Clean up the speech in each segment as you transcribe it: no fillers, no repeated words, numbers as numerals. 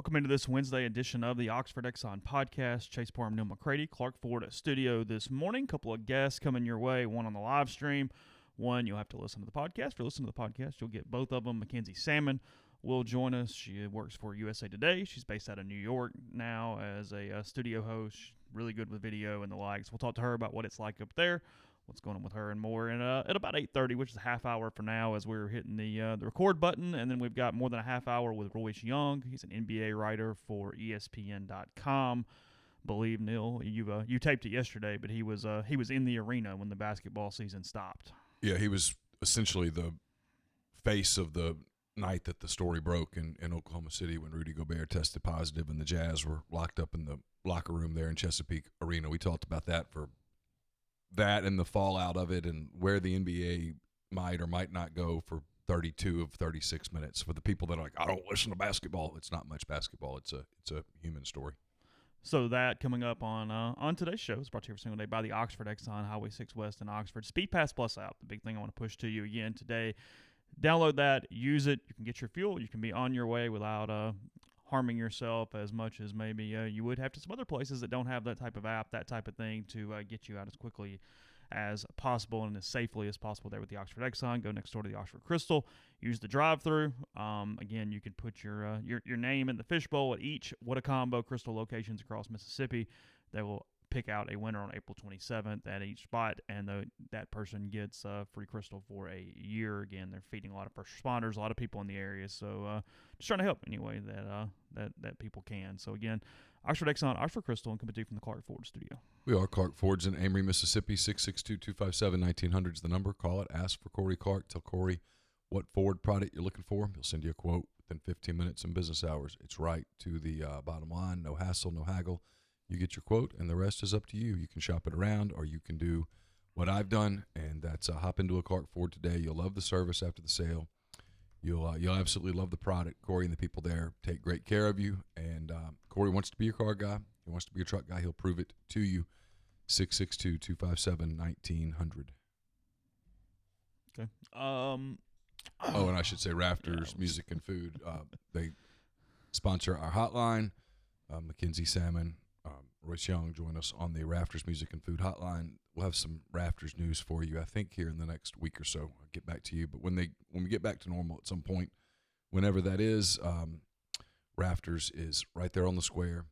Welcome into this Wednesday edition of the Oxford Exxon Podcast. Chase Parham and Neal McCready, Clark Ford at studio this morning. Couple of guests coming your way, one on the live stream, one you'll have to listen to the podcast. If you listen to the podcast, you'll get both of them. Mackenzie Salmon will join us. She works for USA Today. She's based out of New York now as a studio host. She's really good with video and the likes. We'll talk to her about what it's like up there, what's going on with her and more. And at about 8:30, which is a half hour for now as we're hitting the record button. And then we've got more than a half hour with Royce Young. He's an NBA writer for ESPN.com. Believe, Neal, you taped it yesterday, but he was in the arena when the basketball season stopped. Yeah, he was essentially the face of the night that the story broke in Oklahoma City when Rudy Gobert tested positive and the Jazz were locked up in the locker room there in Chesapeake Arena. We talked about that and the fallout of it and where the NBA might or might not go for 32 of 36 minutes. For the people that are like, I don't listen to basketball, it's not much basketball. It's a human story. So that coming up on today's show is brought to you every single day by the Oxford Exxon Highway 6 West in Oxford. Speed Pass Plus app, the big thing I want to push to you again today. Download that, use it. You can get your fuel. You can be on your way without harming yourself as much as maybe you would have to some other places that don't have that type of app, that type of thing to get you out as quickly as possible and as safely as possible there with the Oxford Exxon. Go next door to the Oxford Crystal. Use the drive-through. Again, you can put your name in the fishbowl at each What a Combo Crystal locations across Mississippi. They will pick out a winner on April 27th at each spot, and that person gets free Crystal for a year. Again, they're feeding a lot of first responders, a lot of people in the area, so just trying to help any way that people can. So again, Oxford Exxon, Oxford Crystal, and coming to you from the Clark Ford studio. We are Clark Ford's in Amory, Mississippi. 662-257-1900 is the number. Call it. Ask for Corey Clark. Tell Corey what Ford product you're looking for. He'll send you a quote within 15 minutes in business hours. It's right to the bottom line. No hassle, no haggle. You get your quote, and the rest is up to you. You can shop it around, or you can do what I've done, and that's hop into a Clark Ford today. You'll love the service after the sale. You'll absolutely love the product. Corey and the people there take great care of you, and Corey wants to be your car guy. He wants to be your truck guy. He'll prove it to you. 662-257-1900. Okay. And I should say Rafters Music and Food. They sponsor our hotline. Mackenzie Salmon, Royce Young join us on the Rafters Music and Food hotline. We'll have some Rafters news for you, I think, here in the next week or so. I'll get back to you. But when we get back to normal at some point, whenever that is, Rafters is right there on the square.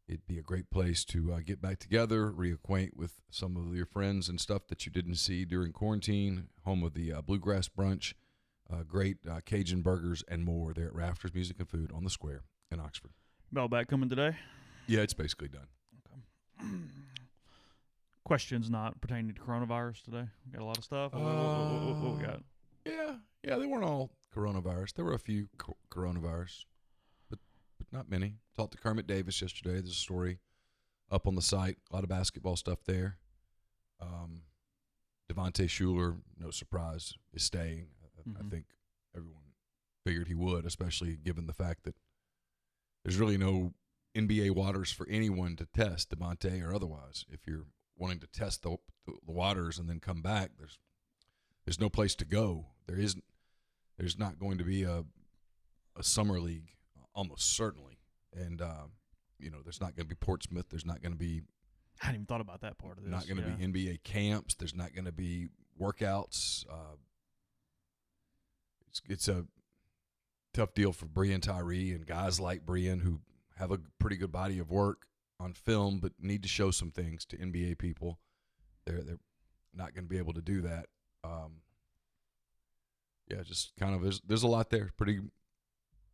It'd be a great place to get back together, reacquaint with some of your friends and stuff that you didn't see during quarantine, home of the Bluegrass Brunch, great Cajun burgers and more there at Rafters Music and Food on the square in Oxford. Bell back coming today? Yeah, it's basically done. Okay. Questions not pertaining to coronavirus today? We got a lot of stuff. What we got? Yeah, they weren't all coronavirus. There were a few coronavirus, but not many. Talked to Kermit Davis yesterday. There's a story up on the site. A lot of basketball stuff there. Devontae Shuler, no surprise, is staying. I think everyone figured he would, especially given the fact that there's really no NBA waters for anyone to test, Devontae or otherwise. If you're wanting to test the waters and then come back, there's no place to go. There's not going to be a summer league, almost certainly. And, there's not going to be Portsmouth. There's not going to be – I hadn't even thought about that part of this. Not going to be NBA camps. There's not going to be workouts. It's a tough deal for Brian Tyree and guys like Brian who have a pretty good body of work on film but need to show some things to NBA people. They're not going to be able to do that. Just kind of there's a lot there.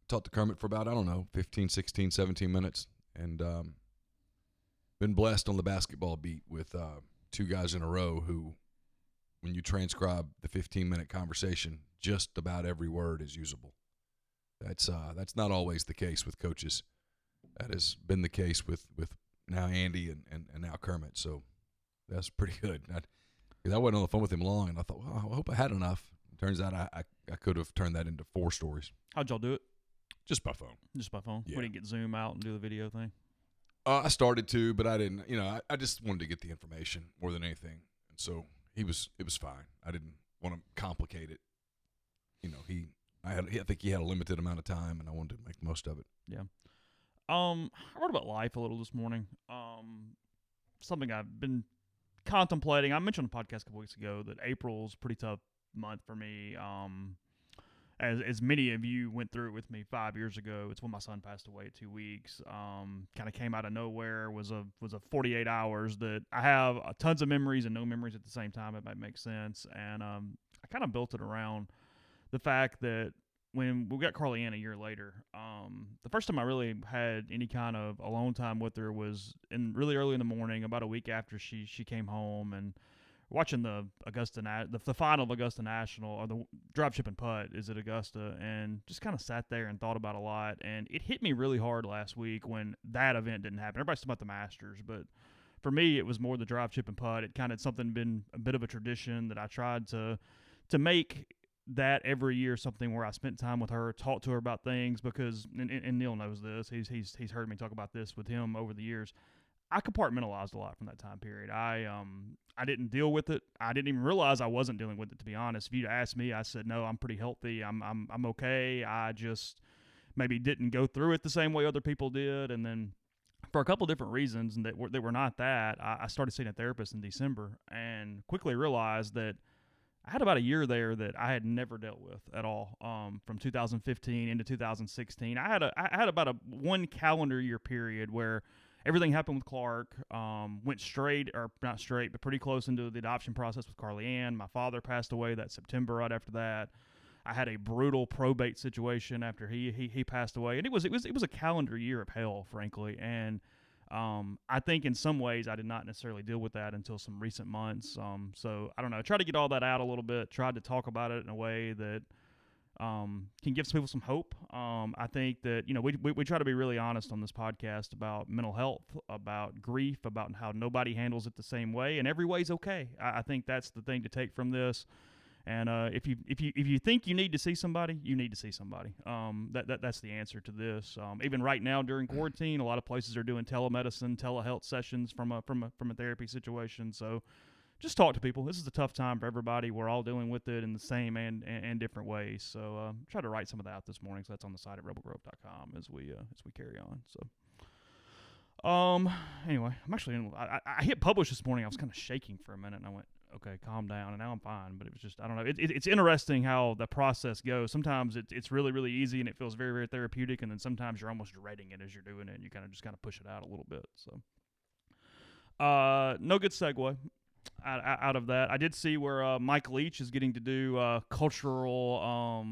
Talked to Kermit for about, 15, 16, 17 minutes. And been blessed on the basketball beat with two guys in a row who, when you transcribe the 15-minute conversation, just about every word is usable. That's not always the case with coaches. That has been the case with now Andy and now Kermit. So that's pretty good. I wasn't on the phone with him long, and I thought, well, I hope I had enough. It turns out I could have turned that into 4 stories. How'd y'all do it? Just by phone. Just by phone? Yeah. We didn't get Zoom out and do the video thing? I started to, but I didn't. I just wanted to get the information more than anything. And so it was fine. I didn't want to complicate it. I think he had a limited amount of time, and I wanted to make the most of it. Yeah. I wrote about life a little this morning. Something I've been contemplating. I mentioned on the podcast a couple weeks ago that April's a pretty tough month for me. As many of you went through it with me 5 years ago. It's when my son passed away at 2 weeks. Kind of came out of nowhere. Was a 48 hours that I have tons of memories and no memories at the same time. It might make sense. And I kind of built it around the fact that when we got Carly Ann a year later, the first time I really had any kind of alone time with her was really early in the morning, about a week after she came home, and watching the final of Augusta National, or the drop, chip, and putt is at Augusta, and just kind of sat there and thought about a lot. And it hit me really hard last week when that event didn't happen. Everybody's talking about the Masters, but for me, it was more the drive, chip, and putt. It kind of something been a bit of a tradition that I tried to make that every year, something where I spent time with her, talked to her about things, because and Neal knows this. He's heard me talk about this with him over the years. I compartmentalized a lot from that time period. I didn't deal with it. I didn't even realize I wasn't dealing with it, to be honest. If you'd asked me, I said, no, I'm pretty healthy. I'm okay. I just maybe didn't go through it the same way other people did. And then for a couple different reasons that were not that, I started seeing a therapist in December and quickly realized that I had about a year there that I had never dealt with at all. From 2015 into 2016, I had about a 1 calendar year period where everything happened with Clark, went straight, or not straight, but pretty close into the adoption process with Carly Ann. My father passed away that September right after that. I had a brutal probate situation after he passed away, and it was a calendar year of hell, frankly. And I think in some ways I did not necessarily deal with that until some recent months. So I don't know. Tried to get all that out a little bit. Tried to talk about it in a way that can give some people some hope. I think that, we try to be really honest on this podcast about mental health, about grief, about how nobody handles it the same way, and every way's okay. I think that's the thing to take from this. And if you think you need to see somebody, you need to see somebody. That's the answer to this. Even right now during quarantine, a lot of places are doing telemedicine, telehealth sessions from a therapy situation. So just talk to people. This is a tough time for everybody. We're all dealing with it in the same and different ways. So try to write some of that out this morning. So that's on the site at rebelgrove.com as we carry on. So anyway, I'm actually I hit publish this morning. I was kind of shaking for a minute, and I went, okay, calm down, and now I'm fine. But it was just, I don't know. It's interesting how the process goes. Sometimes it's really, really easy, and it feels very, very therapeutic, and then sometimes you're almost dreading it as you're doing it, and you kind of push it out a little bit. So no good segue out of that. I did see where Mike Leach is getting to do cultural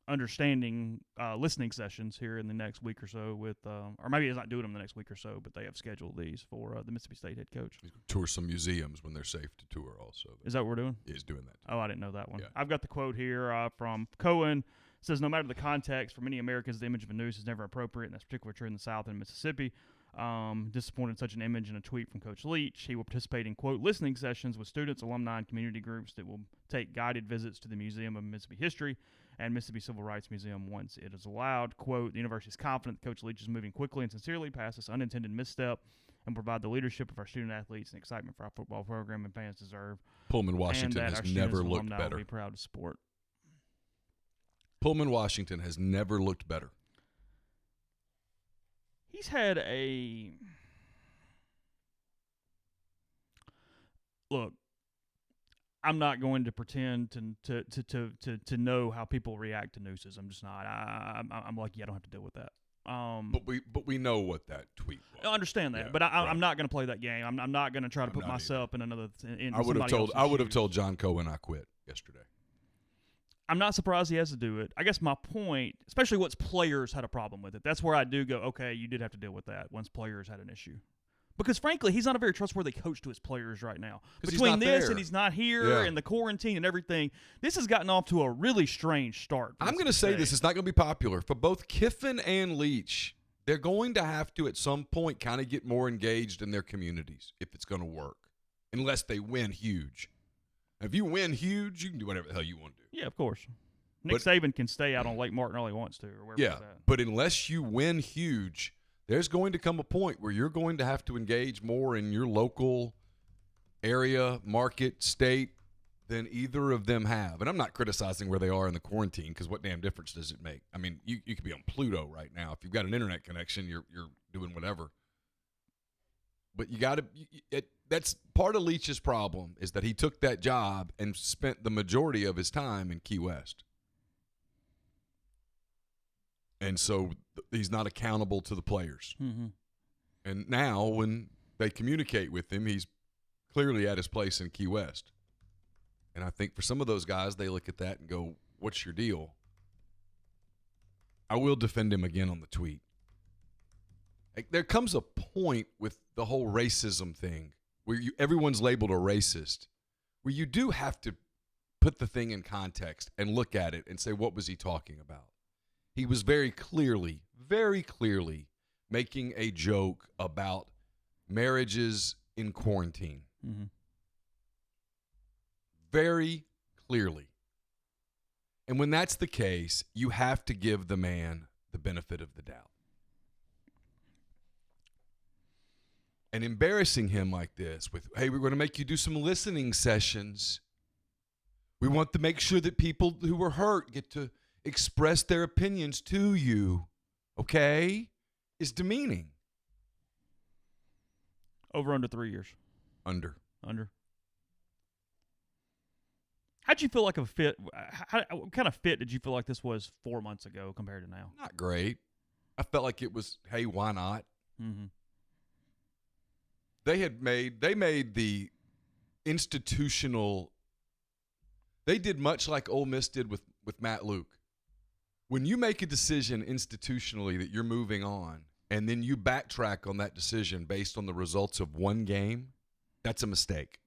understanding listening sessions here in the next week or so with or maybe he's not doing them the next week or so, but they have scheduled these for the Mississippi State head coach. Tour some museums when they're safe to tour also. Is that what we're doing? He's doing that. Oh, I didn't know that one. Yeah. I've got the quote here from Cohen. It says, no matter the context, for many Americans, the image of a noose is never appropriate, and that's particularly true in the South and Mississippi. Disappointed in such an image in a tweet from Coach Leach. He will participate in, quote, listening sessions with students, alumni, and community groups that will take guided visits to the Museum of Mississippi History and Mississippi Civil Rights Museum once it is allowed. Quote, the university is confident that Coach Leach is moving quickly and sincerely past this unintended misstep and provide the leadership of our student athletes and excitement for our football program and fans deserve. Pullman, Washington has never looked better. Will be proud to support. Pullman, Washington has never looked better. He's had a look. I'm not going to pretend to know how people react to nooses. I'm just not. I'm lucky I don't have to deal with that. But we know what that tweet was. I understand that, but I'm not going to play that game. I'm not going to try to put myself in another. I would have told John Cohen I quit yesterday. I'm not surprised he has to do it. I guess my point, especially once players had a problem with it, that's where I do go, okay, you did have to deal with that once players had an issue. Because, frankly, he's not a very trustworthy coach to his players right now. Between this and he's not here and the quarantine and everything, this has gotten off to a really strange start. I'm going to say this. It's not going to be popular. For both Kiffin and Leach, they're going to have to, at some point, kind of get more engaged in their communities if it's going to work, unless they win huge. If you win huge, you can do whatever the hell you want to do. Yeah, of course. Nick Saban can stay out on Lake Martin all he wants to, or wherever he's at. But unless you win huge, there's going to come a point where you're going to have to engage more in your local area, market, state, than either of them have. And I'm not criticizing where they are in the quarantine because what damn difference does it make? I mean, you could be on Pluto right now. If you've got an internet connection, you're doing whatever. But you got to that's part of Leach's problem is that he took that job and spent the majority of his time in Key West. And so he's not accountable to the players. Mm-hmm. And now when they communicate with him, he's clearly at his place in Key West. And I think for some of those guys, they look at that and go, what's your deal? I will defend him again on the tweet. Like, there comes a point with the whole racism thing where everyone's labeled a racist, where you do have to put the thing in context and look at it and say, what was he talking about? He was very clearly making a joke about marriages in quarantine. Mm-hmm. Very clearly. And when that's the case, you have to give the man the benefit of the doubt. And embarrassing him like this with, hey, we're going to make you do some listening sessions. We want to make sure that people who were hurt get to express their opinions to you, okay, is demeaning. Over under 3 years. Under. How'd you feel like a fit? What kind of fit did you feel like this was 4 months ago compared to now? Not great. I felt like it was, hey, why not? Mm-hmm. They made the institutional. They did much like Ole Miss did with Matt Luke. When you make a decision institutionally that you're moving on, and then you backtrack on that decision based on the results of one game, that's a mistake.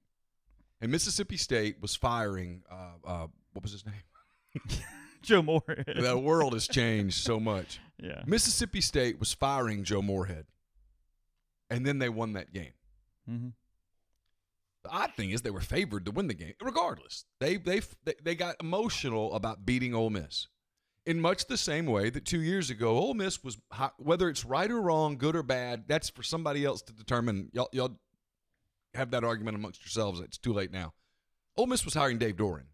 And Mississippi State was firing, what was his name? Joe Moorhead. The world has changed so much. Yeah. Mississippi State was firing Joe Moorhead, and then they won that game. Mm-hmm. The odd thing is they were favored to win the game. Regardless, they got emotional about beating Ole Miss in much the same way that 2 years ago Ole Miss was, whether it's right or wrong, good or bad, that's for somebody else to determine. Y'all have that argument amongst yourselves. It's too late now. Ole Miss was hiring Dave Doran.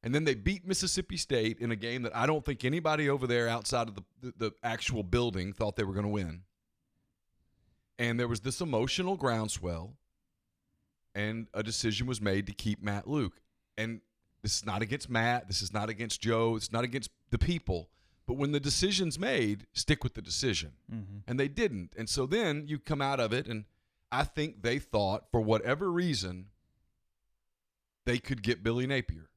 And then they beat Mississippi State in a game that I don't think anybody over there outside of the actual building thought they were going to win. And there was this emotional groundswell, and a decision was made to keep Matt Luke. And this is not against Matt. This is not against Joe. It's not against the people. But when the decision's made, stick with the decision. Mm-hmm. And they didn't. And so then you come out of it, and I think they thought, for whatever reason, they could get Billy Napier.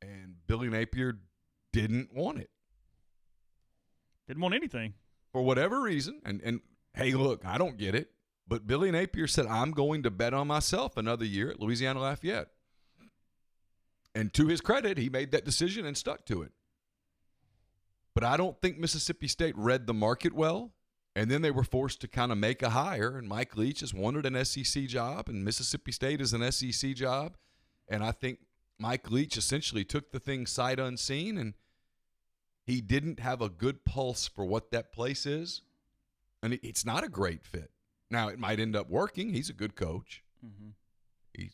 And Billy Napier didn't want it. Didn't want anything. For whatever reason. And hey, look, I don't get it. But Billy Napier said, I'm going to bet on myself another year at Louisiana Lafayette. And to his credit, he made that decision and stuck to it. But I don't think Mississippi State read the market well. And then they were forced to kind of make a hire. And Mike Leach has wanted an SEC job, and Mississippi State is an SEC job. And I think Mike Leach essentially took the thing sight unseen, and he didn't have a good pulse for what that place is. And it's not a great fit. Now, it might end up working. He's a good coach. Mm-hmm.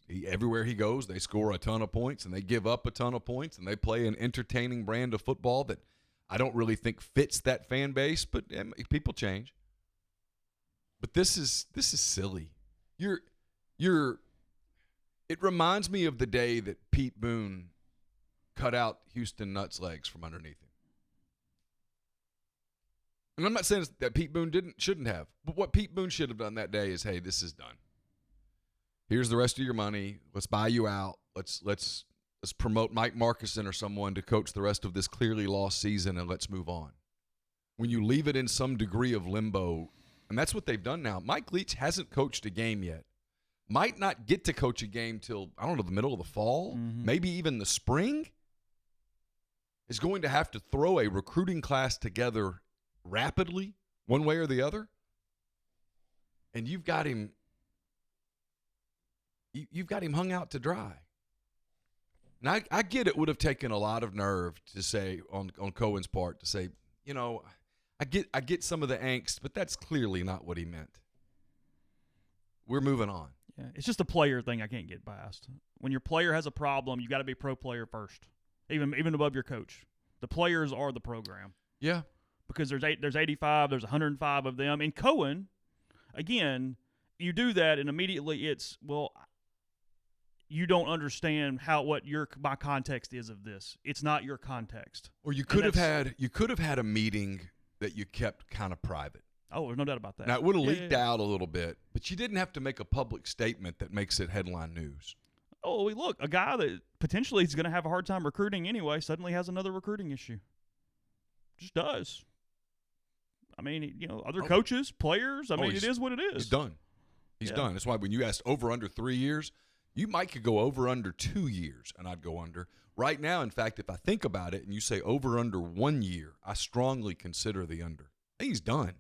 He everywhere he goes, they score a ton of points, and they give up a ton of points, and they play an entertaining brand of football that I don't really think fits that fan base, but people change. But this is silly. It reminds me of the day that Pete Boone cut out Houston Nutt's legs from underneath him. And I'm not saying that Pete Boone shouldn't have, but what Pete Boone should have done that day is, hey, this is done. Here's the rest of your money. Let's buy you out. Let's promote Mike Markuson or someone to coach the rest of this clearly lost season, and let's move on. When you leave it in some degree of limbo, and that's what they've done now. Mike Leach hasn't coached a game yet. Might not get to coach a game till, I don't know, the middle of the fall, maybe even the spring. Is going to have to throw a recruiting class together rapidly, one way or the other. And you've got him hung out to dry. Now, I get it would have taken a lot of nerve to say, on Cohen's part, to say, you know, I get some of the angst, but that's clearly not what he meant. We're moving on. Yeah, it's just a player thing I can't get past. When your player has a problem, you got to be pro player first, even above your coach. The players are the program. Yeah. Because there's 85, there's 105 of them. In Cohen, again, you do that and immediately it's, well, you don't understand what my context is of this. It's not your context. Or you could have had a meeting that you kept kind of private. Oh, there's no doubt about that. Now, it would have leaked out a little bit, but you didn't have to make a public statement that makes it headline news. Oh, look, a guy that potentially is going to have a hard time recruiting anyway suddenly has another recruiting issue. Just does. I mean, other coaches, players, it is what it is. He's done. He's done. That's why when you asked over under 3 years, you could go over under 2 years, and I'd go under. Right now, in fact, if I think about it and you say over under 1 year, I strongly consider the under. I think he's done.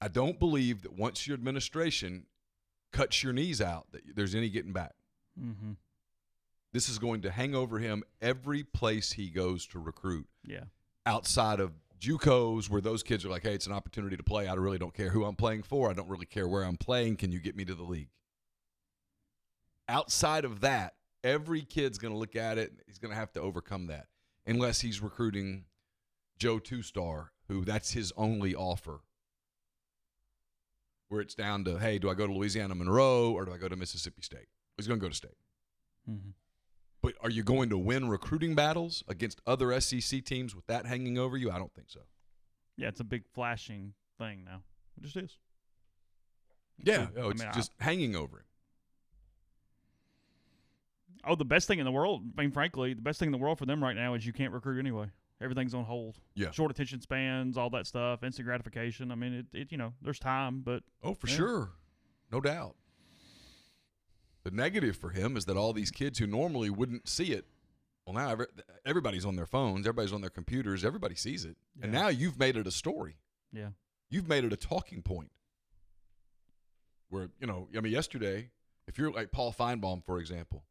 I don't believe that once your administration cuts your knees out that there's any getting back. Mm-hmm. This is going to hang over him every place he goes to recruit. Yeah. Outside of JUCOs, where those kids are like, hey, it's an opportunity to play. I really don't care who I'm playing for. I don't really care where I'm playing. Can you get me to the league? Outside of that, every kid's going to look at it. He's going to have to overcome that unless he's recruiting Joe Two-Star, who that's his only offer. Where it's down to, hey, do I go to Louisiana Monroe or do I go to Mississippi State? He's going to go to State. Mm-hmm. But are you going to win recruiting battles against other SEC teams with that hanging over you? I don't think so. Yeah, it's a big flashing thing now. It just is. Yeah, it's just hanging over him. Oh, the best thing in the world, frankly, the best thing in the world for them right now is you can't recruit anyway. Everything's on hold. Yeah. Short attention spans, all that stuff, instant gratification. There's time, but. Oh, for sure. No doubt. The negative for him is that all these kids who normally wouldn't see it, well, now everybody's on their phones, everybody's on their computers, everybody sees it. Yeah. And now you've made it a story. Yeah. You've made it a talking point. Where, yesterday, if you're like Paul Feinbaum, for example,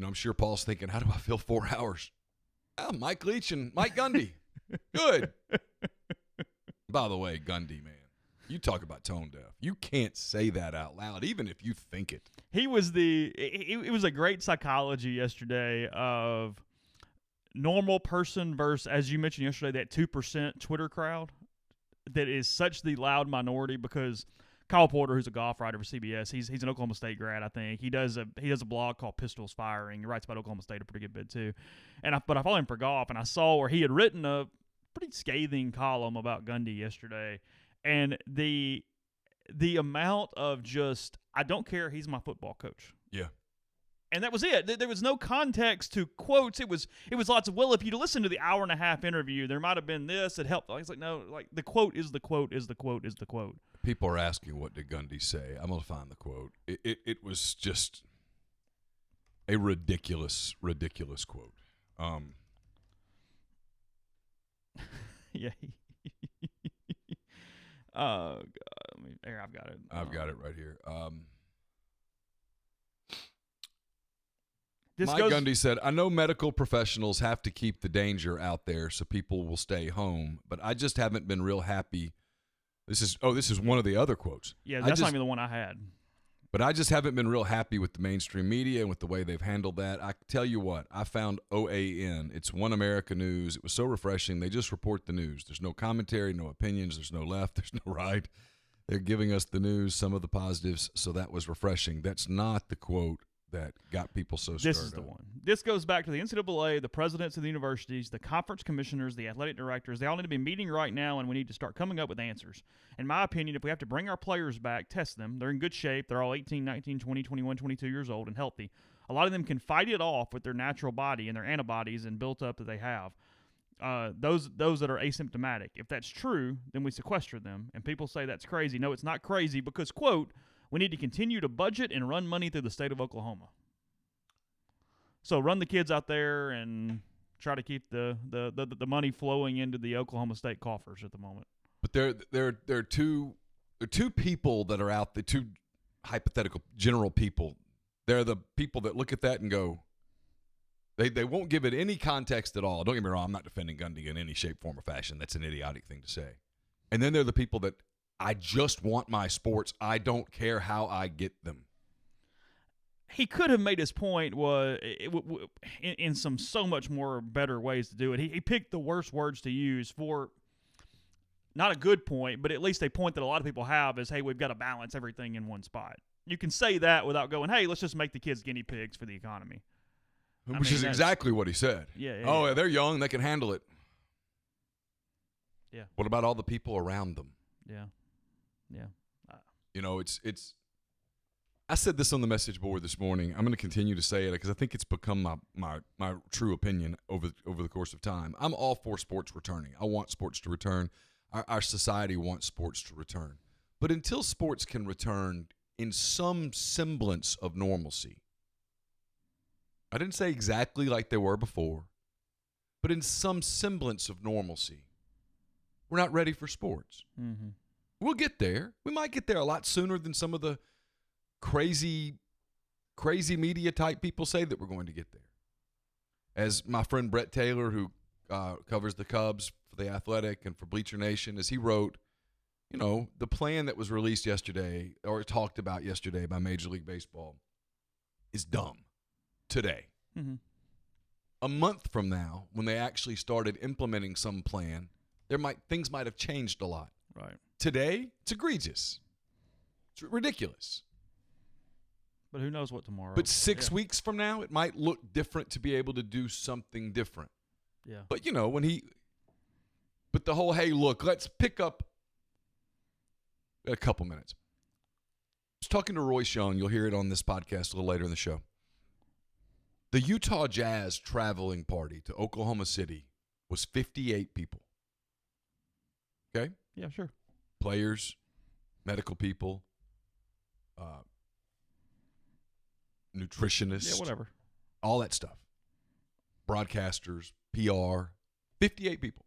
I'm sure Paul's thinking, how do I fill 4 hours? Mike Leach and Mike Gundy. Good. By the way, Gundy, man, you talk about tone deaf. You can't say that out loud, even if you think it. It was a great psychology yesterday of normal person versus, as you mentioned yesterday, that 2% Twitter crowd that is such the loud minority because Kyle Porter, who's a golf writer for CBS, he's an Oklahoma State grad, I think. He does a blog called Pistols Firing. He writes about Oklahoma State a pretty good bit too. But I follow him for golf, and I saw where he had written a pretty scathing column about Gundy yesterday, and the amount of just, I don't care, he's my football coach. Yeah. And that was it. There was no context to quotes. It was lots of, well, if you'd listen to the hour and a half interview, there might have been this that helped. It's like, no, like the quote is the quote is the quote is the quote. People are asking, what did Gundy say? I'm going to find the quote. It was just a ridiculous quote. Yeah. Oh, God. I've got it. I've got it right here. Mike Gundy said, I know medical professionals have to keep the danger out there so people will stay home, but I just haven't been real happy. This is one of the other quotes. Yeah, that's not even the one I had. But I just haven't been real happy with the mainstream media and with the way they've handled that. I tell you what, I found OAN. It's One America News. It was so refreshing. They just report the news. There's no commentary, no opinions. There's no left. There's no right. They're giving us the news, some of the positives, so that was refreshing. That's not the quote that got people so stirred up. This is the one. This goes back to the NCAA, the presidents of the universities, the conference commissioners, the athletic directors. They all need to be meeting right now, and we need to start coming up with answers. In my opinion, if we have to bring our players back, test them. They're in good shape. They're all 18, 19, 20, 21, 22 years old and healthy. A lot of them can fight it off with their natural body and their antibodies and built up that they have. Those that are asymptomatic. If that's true, then we sequester them. And people say that's crazy. No, it's not crazy because, quote, we need to continue to budget and run money through the state of Oklahoma. So run the kids out there and try to keep the money flowing into the Oklahoma State coffers at the moment. But there are two people that are out, the two hypothetical general people. They're the people that look at that and go, they won't give it any context at all. Don't get me wrong, I'm not defending Gundy in any shape, form, or fashion. That's an idiotic thing to say. And then they're the people that I just want my sports. I don't care how I get them. He could have made his point in some so much more better ways to do it. He picked the worst words to use for not a good point, but at least a point that a lot of people have is, hey, we've got to balance everything in one spot. You can say that without going, hey, let's just make the kids guinea pigs for the economy. Which is exactly what he said. Yeah. They're young. They can handle it. Yeah. What about all the people around them? Yeah. It's I said this on the message board this morning. I'm going to continue to say it because I think it's become my true opinion over the course of time. I'm all for sports returning. I want sports to return. Our society wants sports to return. But until sports can return in some semblance of normalcy, I didn't say exactly like they were before, but in some semblance of normalcy, we're not ready for sports. Mm-hmm. We'll get there. We might get there a lot sooner than some of the crazy media type people say that we're going to get there. As my friend Brett Taylor, who covers the Cubs for The Athletic and for Bleacher Nation, as he wrote, the plan that was released yesterday or talked about yesterday by Major League Baseball is dumb today. Mm-hmm. A month from now, when they actually started implementing some plan, things might have changed a lot. Right. Today, it's egregious. It's ridiculous. But who knows what tomorrow. But 6 weeks from now, it might look different to be able to do something different. Yeah. But, but the whole, hey, look, let's pick up a couple minutes. I was talking to Royce Young. You'll hear it on this podcast a little later in the show. The Utah Jazz traveling party to Oklahoma City was 58 people. Okay? Yeah, sure. Players, medical people, nutritionists. Yeah, whatever. All that stuff. Broadcasters, PR, 58 people.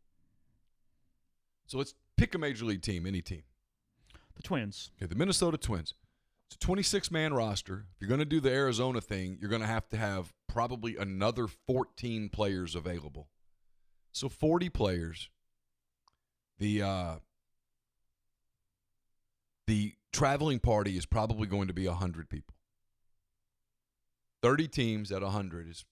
So let's pick a major league team, any team. The Twins. Okay, the Minnesota Twins. It's a 26-man roster. If you're going to do the Arizona thing, you're going to have probably another 14 players available. So 40 players. The traveling party is probably going to be 100 people. 30 teams at 100 is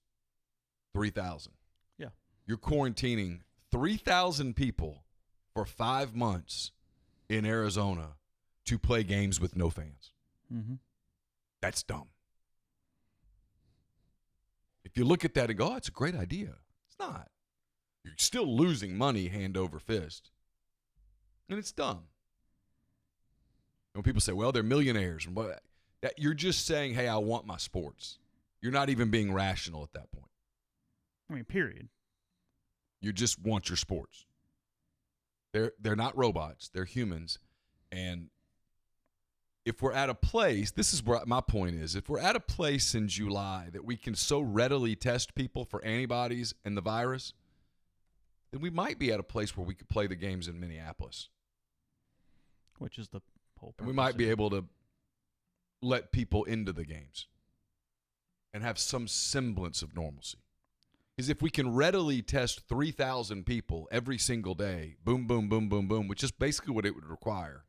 3,000. Yeah. You're quarantining 3,000 people for 5 months in Arizona to play games with no fans. Mm-hmm. That's dumb. If you look at that and go, it's a great idea. It's not. You're still losing money hand over fist. And it's dumb. When people say, well, they're millionaires. You're just saying, hey, I want my sports. You're not even being rational at that point. I mean, period. You just want your sports. They're not robots. They're humans. And if we're at a place, this is where my point is, if we're at a place in July that we can so readily test people for antibodies and the virus, then we might be at a place where we could play the games in Minneapolis. Which is the whole purpose. And we might be able to let people into the games and have some semblance of normalcy. Because if we can readily test 3,000 people every single day, boom, boom, boom, boom, boom, which is basically what it would require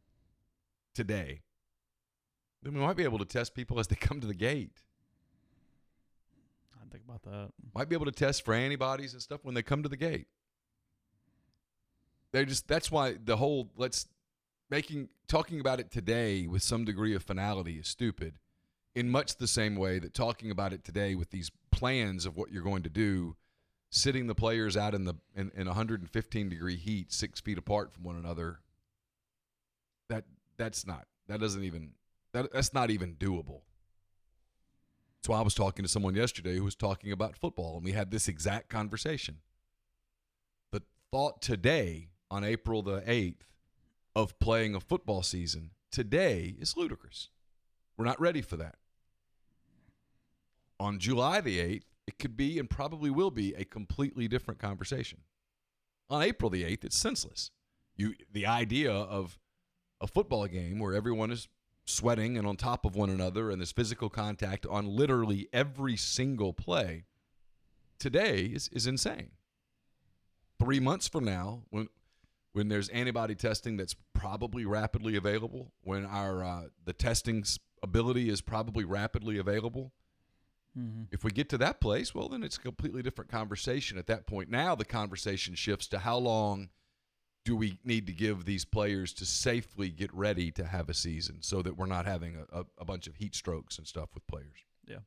today, then we might be able to test people as they come to the gate. I think about that. Might be able to test for antibodies and stuff when they come to the gate. That's why the whole talking about it today with some degree of finality is stupid. In much the same way that talking about it today with these plans of what you're going to do, sitting the players out in 115-degree heat 6 feet apart from one another, that's not even doable. That's why I was talking to someone yesterday who was talking about football, and we had this exact conversation. The thought today, on April the 8th, of playing a football season today is ludicrous. We're not ready for that. On July the 8th, it could be and probably will be a completely different conversation. On April the 8th, it's senseless. The idea of a football game where everyone is sweating and on top of one another and there's physical contact on literally every single play today is insane. 3 months from now, when when there's antibody testing that's probably rapidly available, when our the testing's ability is probably rapidly available, if we get to that place, well, then it's a completely different conversation at that point. Now the conversation shifts to how long do we need to give these players to safely get ready to have a season so that we're not having a bunch of heat strokes and stuff with players. Yeah.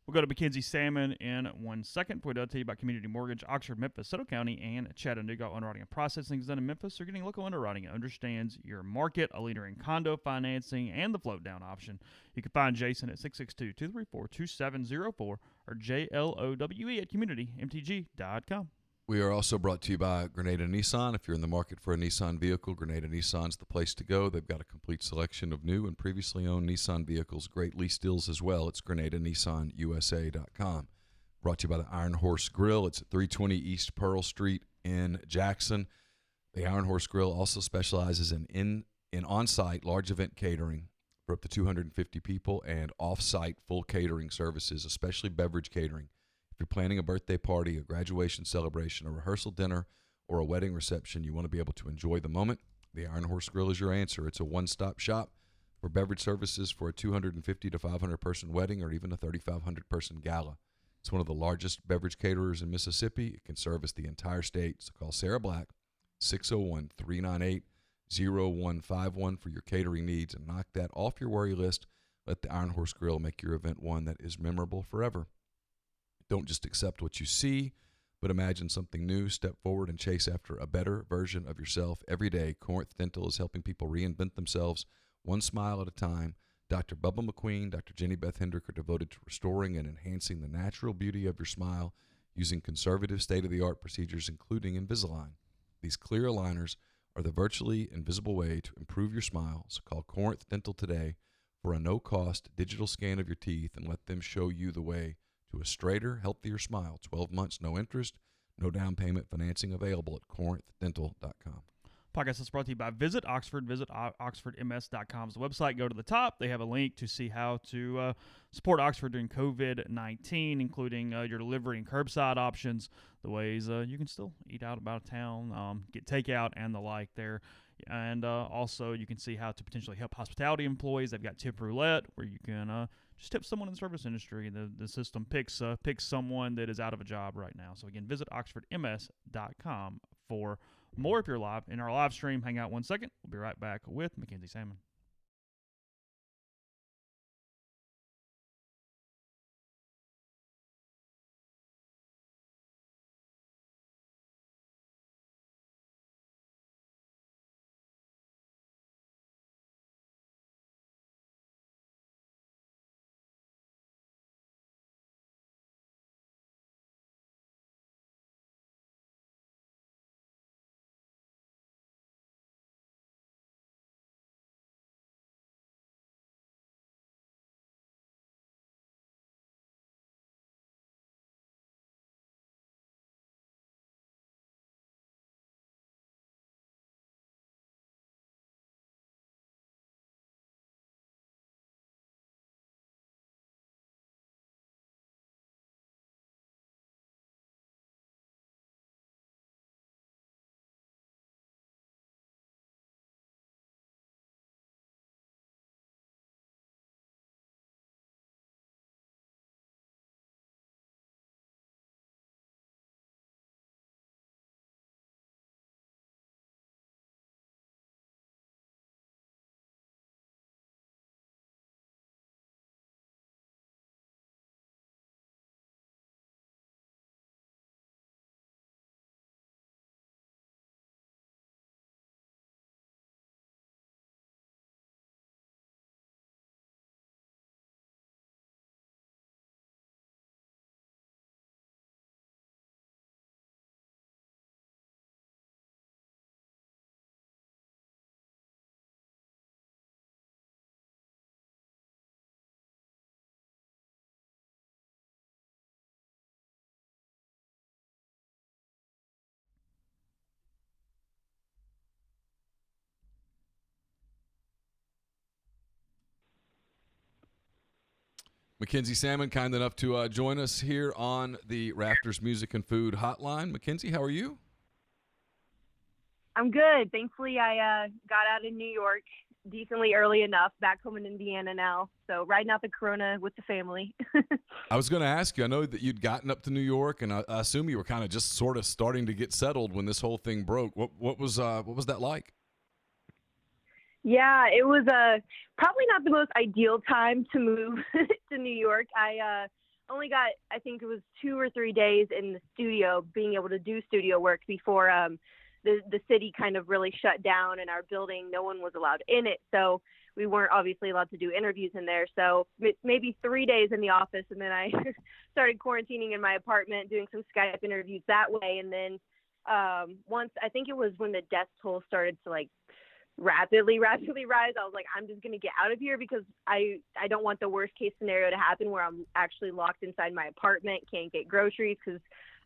We'll go to Mackenzie Salmon in 1 second. Before we tell you about Community Mortgage, Oxford, Memphis, Soto County, and Chattanooga. Underwriting and processing is done in Memphis. They're getting local underwriting. It understands your market, a leader in condo financing, and the float down option. You can find Jason at 662-234-2704 or JLOWE at communitymtg.com. We are also brought to you by Grenada Nissan. If you're in the market for a Nissan vehicle, Grenada Nissan's the place to go. They've got a complete selection of new and previously owned Nissan vehicles, great lease deals as well. It's GrenadaNissanUSA.com. Brought to you by the Iron Horse Grill. It's at 320 East Pearl Street in Jackson. The Iron Horse Grill also specializes in on-site large event catering for up to 250 people and off-site full catering services, especially beverage catering. If you're planning a birthday party, a graduation celebration, a rehearsal dinner, or a wedding reception, you want to be able to enjoy the moment, the Iron Horse Grill is your answer. It's a one-stop shop for beverage services for a 250 to 500-person wedding or even a 3,500-person gala. It's one of the largest beverage caterers in Mississippi. It can service the entire state. So call Sarah Black, 601-398-0151 for your catering needs, and knock that off your worry list. Let the Iron Horse Grill make your event one that is memorable forever. Don't just accept what you see, but imagine something new. Step forward and chase after a better version of yourself every day. Corinth Dental is helping people reinvent themselves one smile at a time. Dr. Bubba McQueen, Dr. Jenny Beth Hendrick are devoted to restoring and enhancing the natural beauty of your smile using conservative state-of-the-art procedures, including Invisalign. These clear aligners are the virtually invisible way to improve your smile. So call Corinth Dental today for a no-cost digital scan of your teeth and let them show you the way to a straighter, healthier smile. 12 months, no interest, no down payment, financing available at corinthdental.com. Podcast is brought to you by Visit Oxford. Visit oxfordms.com is the website. Go to the top. They have a link to see how to support Oxford during COVID-19, including your delivery and curbside options, the ways you can still eat out about town, get takeout and the like there. And also you can see how to potentially help hospitality employees. They've got Tip Roulette where you can just tip someone in the service industry. The system picks someone that is out of a job right now. So again, visit oxfordms.com for more. If you're live in our live stream, hang out 1 second. We'll be right back with Mackenzie Salmon. Mackenzie Salmon, kind enough to join us here on the Rafters Music and Food Hotline. Mackenzie, how are you? I'm good. Thankfully, I got out of New York decently early enough, back home in Indiana now. So riding out the corona with the family. I was going to ask you, I know that you'd gotten up to New York, and I assume you were kind of just sort of starting to get settled when this whole thing broke. What was that like? Yeah, it was probably not the most ideal time to move to New York. I only got, I think it was 2 or 3 days in the studio, being able to do studio work before the city kind of really shut down, and our building, no one was allowed in it. So we weren't obviously allowed to do interviews in there. So maybe 3 days in the office, and then I started quarantining in my apartment, doing some Skype interviews that way. And then once, I think it was when the death toll started to like rapidly rise, I was like, I'm just going to get out of here, because I don't want the worst case scenario to happen where I'm actually locked inside my apartment, can't get groceries, because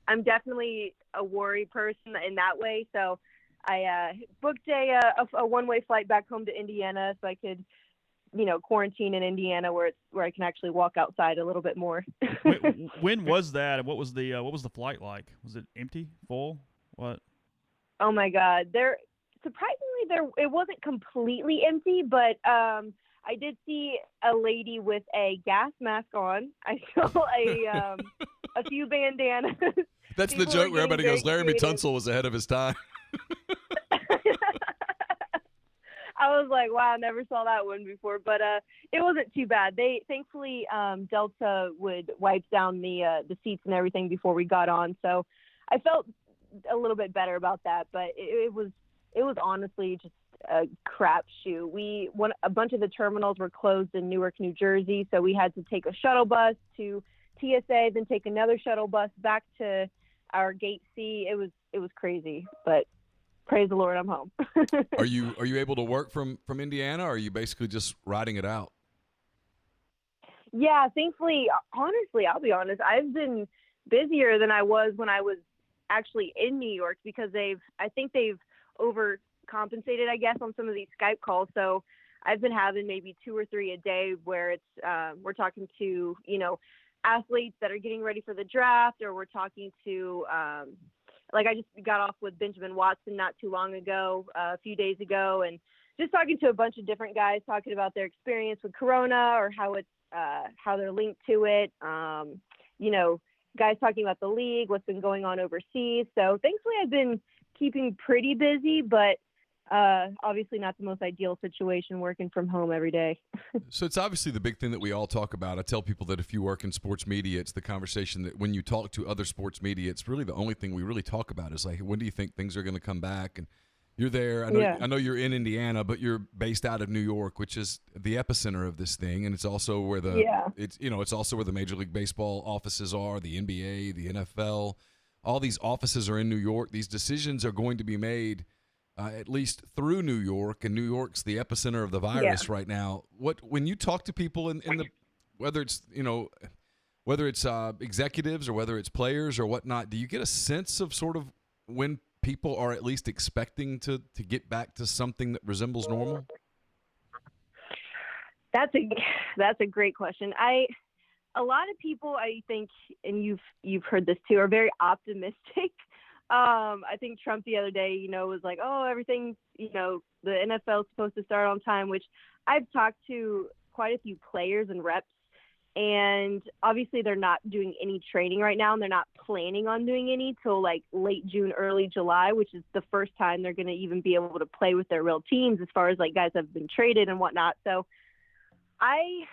I'm definitely a worry person in that way. So I booked a one-way flight back home to Indiana so I could, quarantine in Indiana where I can actually walk outside a little bit more. When was that? What was the flight like? Was it empty, full? What? Oh my God. Surprisingly, it wasn't completely empty, but I did see a lady with a gas mask on. I saw a few bandanas. That's the joke where everybody goes, Laramie Tunsil was ahead of his time. I was like, wow, never saw that one before, but it wasn't too bad. Thankfully, Delta would wipe down the seats and everything before we got on, so I felt a little bit better about that. But it was honestly just a crapshoot. A bunch of the terminals were closed in Newark, New Jersey, so we had to take a shuttle bus to TSA, then take another shuttle bus back to our gate C. It was crazy, but praise the Lord, I'm home. Are you able to work from Indiana, or are you basically just riding it out? Yeah, thankfully, honestly, I'll be honest, I've been busier than I was when I was actually in New York, because I think they've overcompensated, I guess, on some of these Skype calls. So I've been having maybe 2 or 3 a day where it's we're talking to athletes that are getting ready for the draft, or we're talking to like I just got off with Benjamin Watson not too long ago, a few days ago, and just talking to a bunch of different guys, talking about their experience with Corona, or how they're linked to it. Guys talking about the league, what's been going on overseas. So thankfully I've been keeping pretty busy, but obviously not the most ideal situation working from home every day. So it's obviously the big thing that we all talk about. I tell people that if you work in sports media, it's the conversation that when you talk to other sports media, it's really the only thing we really talk about is like, when do you think things are going to come back? And you're there. I know you're in Indiana, but you're based out of New York, which is the epicenter of this thing, and it's also where it's also where the Major League Baseball offices are, the NBA, the NFL. All these offices are in New York. These decisions are going to be made at least through New York, and New York's the epicenter of the virus right now. When you talk to people in the whether it's executives or whether it's players or whatnot, do you get a sense of sort of when people are at least expecting to get back to something that resembles normal? That's a great question. A lot of people, I think, and you've heard this too, are very optimistic. I think Trump the other day, was like, oh, everything, the NFL is supposed to start on time, which I've talked to quite a few players and reps, and obviously they're not doing any training right now, and they're not planning on doing any till like late June, early July, which is the first time they're going to even be able to play with their real teams as far as like guys have been traded and whatnot. So I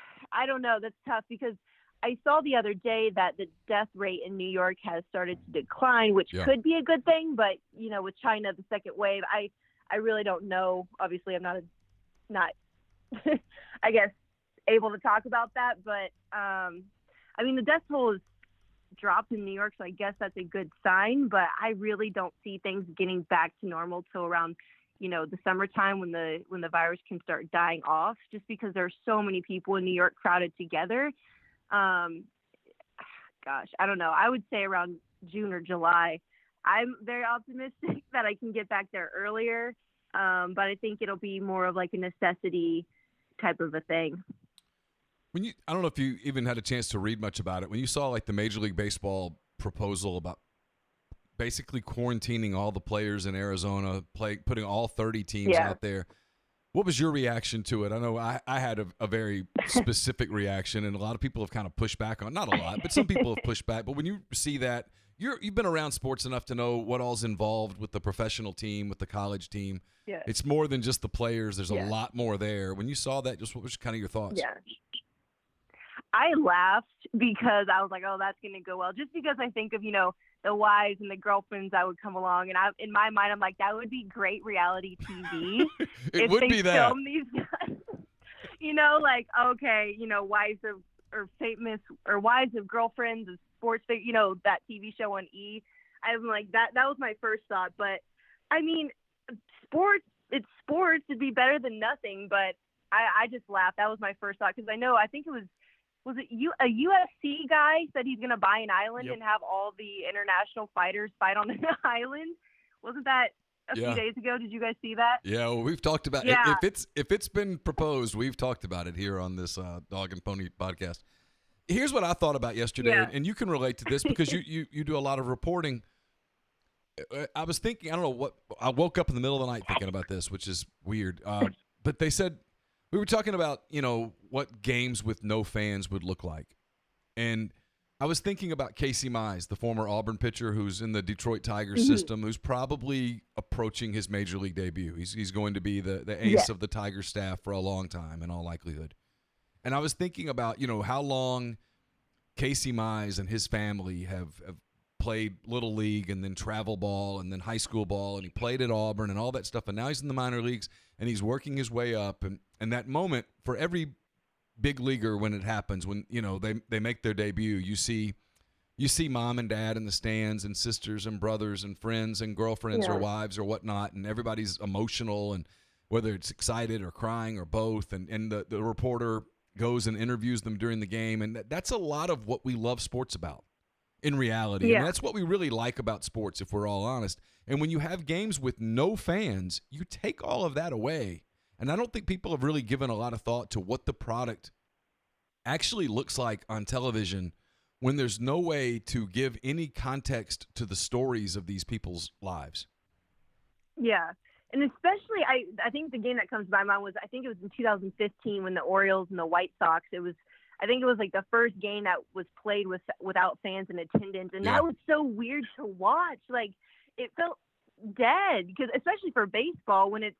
don't know. That's tough, because I saw the other day that the death rate in New York has started to decline, which could be a good thing. But, with China, the second wave, I really don't know. Obviously, I'm not I guess, able to talk about that. But, the death toll has dropped in New York, so I guess that's a good sign. But I really don't see things getting back to normal till around, the summertime when the virus can start dying off, just because there are so many people in New York crowded together. Gosh, I don't know. I would say around June or July. I'm very optimistic that I can get back there earlier, but I think it'll be more of like a necessity type of a thing. I don't know if you even had a chance to read much about it. When you saw like the Major League Baseball proposal about basically quarantining all the players in Arizona, putting all 30 teams out there. What was your reaction to it? I know I had a very specific reaction, and a lot of people have kind of pushed back on. Not a lot, but some people have pushed back. But when you see that, you've been around sports enough to know what all's involved with the professional team, with the college team. Yeah. It's more than just the players. There's a lot more there. When you saw that, just what was kind of your thoughts? Yeah. I laughed because I was like, oh, that's going to go well. Just because I think of, the wives and the girlfriends that would come along. And in my mind, I'm like, that would be great reality TV. It would be that. Film these guys. Okay, wives of or famous or wives of girlfriends of sports, that TV show on E. I'm like, that was my first thought. But, I mean, it's sports. It'd be better than nothing. But I just laughed. That was my first thought because I think it was a UFC guy said he's going to buy an island and have all the international fighters fight on the island? Wasn't that a few days ago? Did you guys see that? Yeah, well, we've talked about it. If it's been proposed, we've talked about it here on this Dog and Pony podcast. Here's what I thought about yesterday, and you can relate to this because you do a lot of reporting. I was thinking, I don't know what, I woke up in the middle of the night thinking about this, which is weird. But they said, we were talking about, what games with no fans would look like. And I was thinking about Casey Mize, the former Auburn pitcher who's in the Detroit Tigers system, who's probably approaching his major league debut. He's going to be the ace of the Tigers staff for a long time in all likelihood. And I was thinking about, how long Casey Mize and his family have played Little League and then travel ball and then high school ball, and he played at Auburn and all that stuff. And now he's in the minor leagues and he's working his way up. And that moment for every big leaguer when it happens, when, they make their debut, you see mom and dad in the stands and sisters and brothers and friends and girlfriends or wives or whatnot. And everybody's emotional, and whether it's excited or crying or both. And the reporter goes and interviews them during the game. And that's a lot of what we love sports about in reality. Yeah. And that's what we really like about sports, if we're all honest. And when you have games with no fans, you take all of that away. And I don't think people have really given a lot of thought to what the product actually looks like on television when there's no way to give any context to the stories of these people's lives. Yeah. And especially, I think the game that comes to my mind was, I think it was in 2015 when the Orioles and the White Sox, I think it was like the first game that was played without fans in attendance. And that was so weird to watch. Like, it felt dead, because especially for baseball, when it's,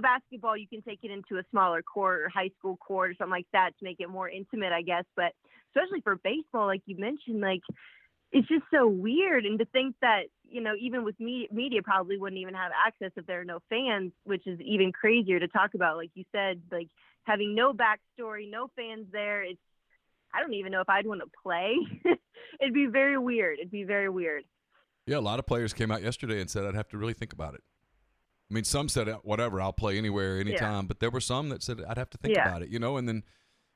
basketball, you can take it into a smaller court or high school court or something like that to make it more intimate, I guess. But especially for baseball, like you mentioned, like, it's just so weird. And to think that, even with media probably wouldn't even have access if there are no fans, which is even crazier to talk about. Like you said, like having no backstory, no fans there. I don't even know if I'd want to play. It'd be very weird. Yeah, a lot of players came out yesterday and said, I'd have to really think about it. I mean, some said, whatever, I'll play anywhere, anytime. But there were some that said, I'd have to think about it, and then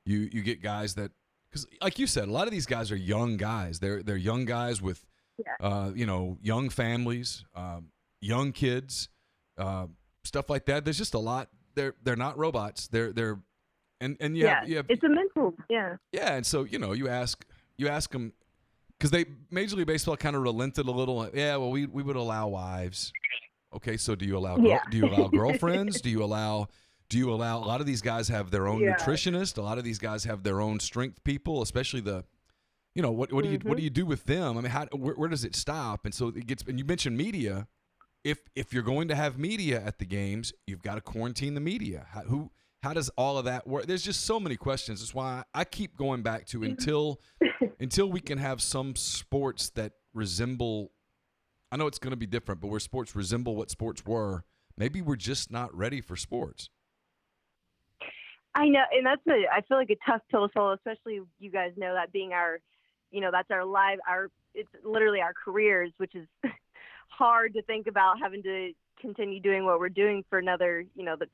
you get guys that, because like you said, a lot of these guys are young guys. They're young guys with, young families, young kids, stuff like that. There's just a lot. They're not robots. They're and you have it's a mental, yeah. And so, you ask them, because Major League Baseball kind of relented a little. Yeah, well, we would allow wives. Okay, so do you allow girlfriends? Do you allow a lot of these guys have their own nutritionist? A lot of these guys have their own strength people, especially what do you do with them? I mean, where does it stop? And so it gets, and you mentioned media. If you're going to have media at the games, you've got to quarantine the media. How does all of that work? There's just so many questions. That's why I keep going back to until we can have some sports that resemble, I know it's going to be different, but where sports resemble what sports were, maybe we're just not ready for sports. I know, and I feel like a tough pill to swallow, especially you guys know that being our, that's it's literally our careers, which is hard to think about having to continue doing what we're doing for another,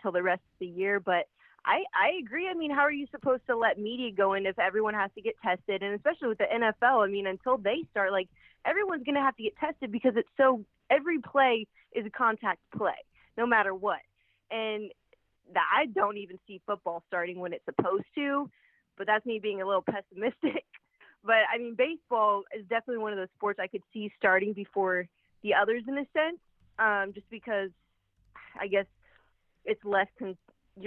till the rest of the year. But I agree. I mean, how are you supposed to let media go in if everyone has to get tested? And especially with the NFL, I mean, until they start, like, everyone's going to have to get tested because every play is a contact play, no matter what. And I don't even see football starting when it's supposed to, but that's me being a little pessimistic. But I mean, baseball is definitely one of those sports I could see starting before the others in a sense, just because I guess it's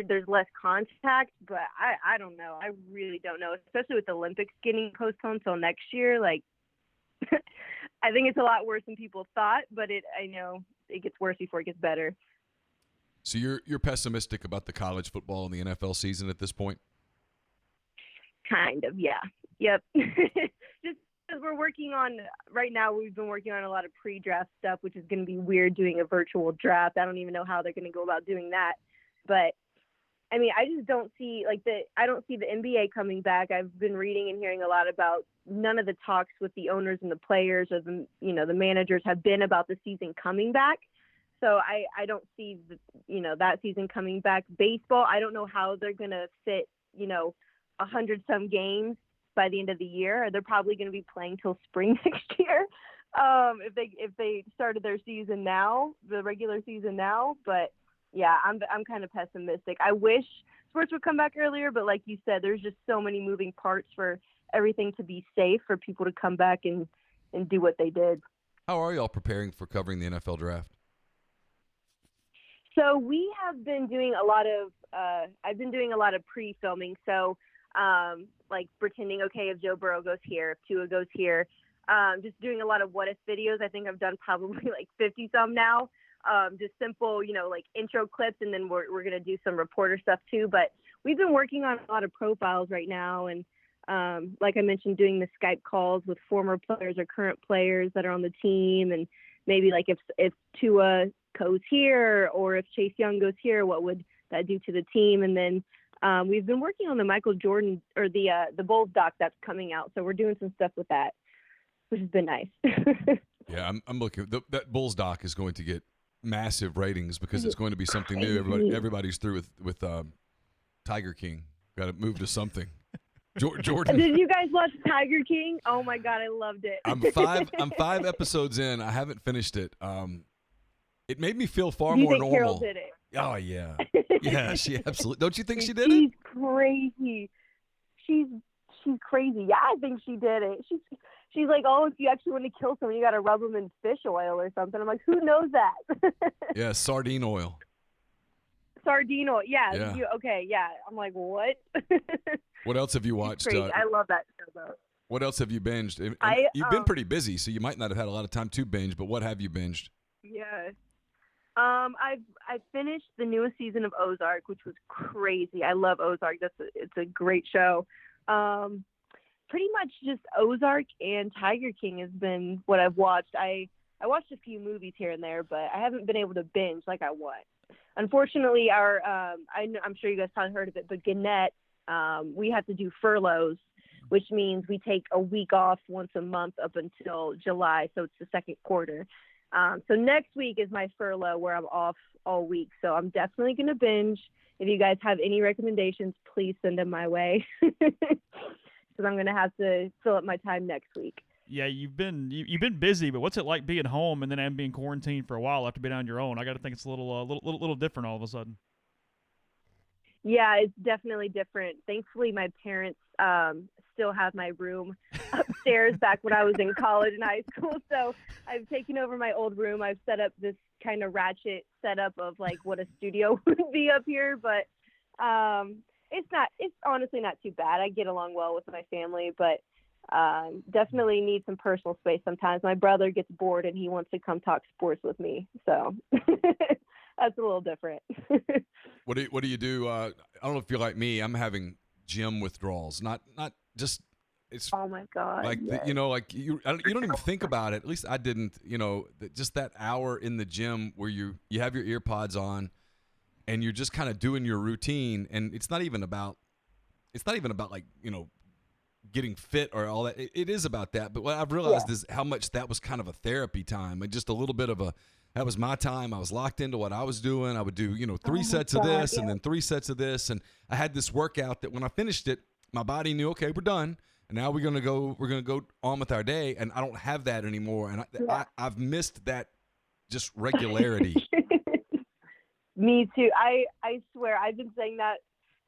there's less contact, but I don't know. I really don't know, especially with the Olympics getting postponed till next year. Like, I think it's a lot worse than people thought, but I know it gets worse before it gets better. So you're pessimistic about the college football and the NFL season at this point? Kind of, yeah. Yep. Just because right now we've been working on a lot of pre-draft stuff, which is going to be weird doing a virtual draft. I don't even know how they're going to go about doing that. But, I mean, I just don't see, I don't see the NBA coming back. I've been reading and hearing a lot about none of the talks with the owners and the players or the managers have been about the season coming back. So I don't see, that season coming back. Baseball, I don't know how they're going to fit, 100-some games by the end of the year. They're probably going to be playing till spring next year if they started their season now, the regular season now. But, yeah, I'm kind of pessimistic. I wish sports would come back earlier, but like you said, there's just so many moving parts for everything to be safe for people to come back and do what they did. How are y'all preparing for covering the NFL draft? So we have been doing a lot of I've been doing a lot of pre-filming. So like pretending, okay, if Joe Burrow goes here, if Tua goes here, just doing a lot of what if videos. I think I've done probably like 50 some now. Just simple, like intro clips, and then we're going to do some reporter stuff too. But we've been working on a lot of profiles right now. And like I mentioned, doing the Skype calls with former players or current players that are on the team. And maybe like if Tua goes here or if Chase Young goes here, what would that do to the team? And then we've been working on the Michael Jordan or the Bulls doc that's coming out. So we're doing some stuff with that, which has been nice. Yeah, I'm looking. That Bulls doc is going to get massive ratings because it's going to be something new. Everybody's through with Tiger King. Got to move to something. Jordan. Did you guys watch Tiger King? Oh my God, I loved it. I'm 5 episodes in. I haven't finished it. It made me feel far you more think normal. Carol did it? Oh yeah, yeah. She absolutely. Don't you think she did it? She's crazy. She's crazy. Yeah, I think she did it. She's like, oh, if you actually want to kill someone, you got to rub them in fish oil or something. I'm like, who knows that? Yeah, sardine oil. Sardine oil. Yeah. Yeah. Okay. Yeah. I'm like, what? What else have you watched? Crazy. I love that show though. What else have you binged? You've been pretty busy, so you might not have had a lot of time to binge. But what have you binged? Yeah. I finished the newest season of Ozark, which was crazy. I love Ozark. It's a great show. Pretty much just Ozark and Tiger King has been what I've watched. I watched a few movies here and there, but I haven't been able to binge like I want. Unfortunately, I'm sure you guys probably heard of it, but Gannett, we have to do furloughs, which means we take a week off once a month up until July, so it's the second quarter. So next week is my furlough where I'm off all week. So I'm definitely going to binge. If you guys have any recommendations, please send them my way. Because I'm going to have to fill up my time next week. Yeah, you've been busy, but what's it like being home and then being quarantined for a while after being on your own? I got to think it's a little different all of a sudden. Yeah, it's definitely different. Thankfully, my parents still have my room upstairs back when I was in college and high school. So I've taken over my old room. I've set up this kind of ratchet setup of like what a studio would be up here, but it's honestly not too bad. I get along well with my family, but definitely need some personal space sometimes. My brother gets bored and he wants to come talk sports with me. So that's a little different. What do you do? I don't know if you're like me. I'm having gym withdrawals. Not just it's. Oh my God! Like yes. you don't even think about it. At least I didn't. Just that hour in the gym where you have your ear pods on, and you're just kind of doing your routine, and it's not even about like getting fit or all that. It is about that, but what I've realized is how much that was kind of a therapy time and just a little bit of that was my time. I was locked into what I was doing. I would do, 3 sets of this and then 3 sets of this. And I had this workout that when I finished it, my body knew, okay, we're done. And now we're going to go on with our day. And I don't have that anymore. And I've missed that just regularity. Me too. I swear I've been saying that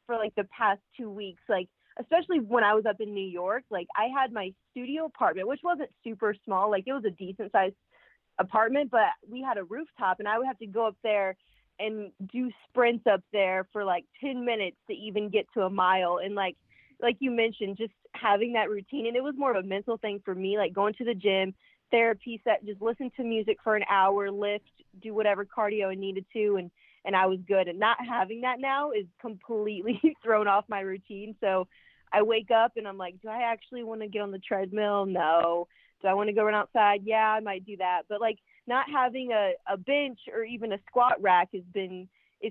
for like the past 2 weeks, like, especially when I was up in New York. Like I had my studio apartment, which wasn't super small. Like it was a decent sized apartment, but we had a rooftop, and I would have to go up there and do sprints up there for like 10 minutes to even get to a mile. And like you mentioned, just having that routine, and it was more of a mental thing for me, like going to the gym, therapy set, just listen to music for an hour, lift, do whatever cardio I needed to, and I was good. And not having that now is completely thrown off my routine. So I wake up and I'm like, do I actually want to get on the treadmill? No. Do I want to go run outside? Yeah, I might do that. But like not having a bench or even a squat rack is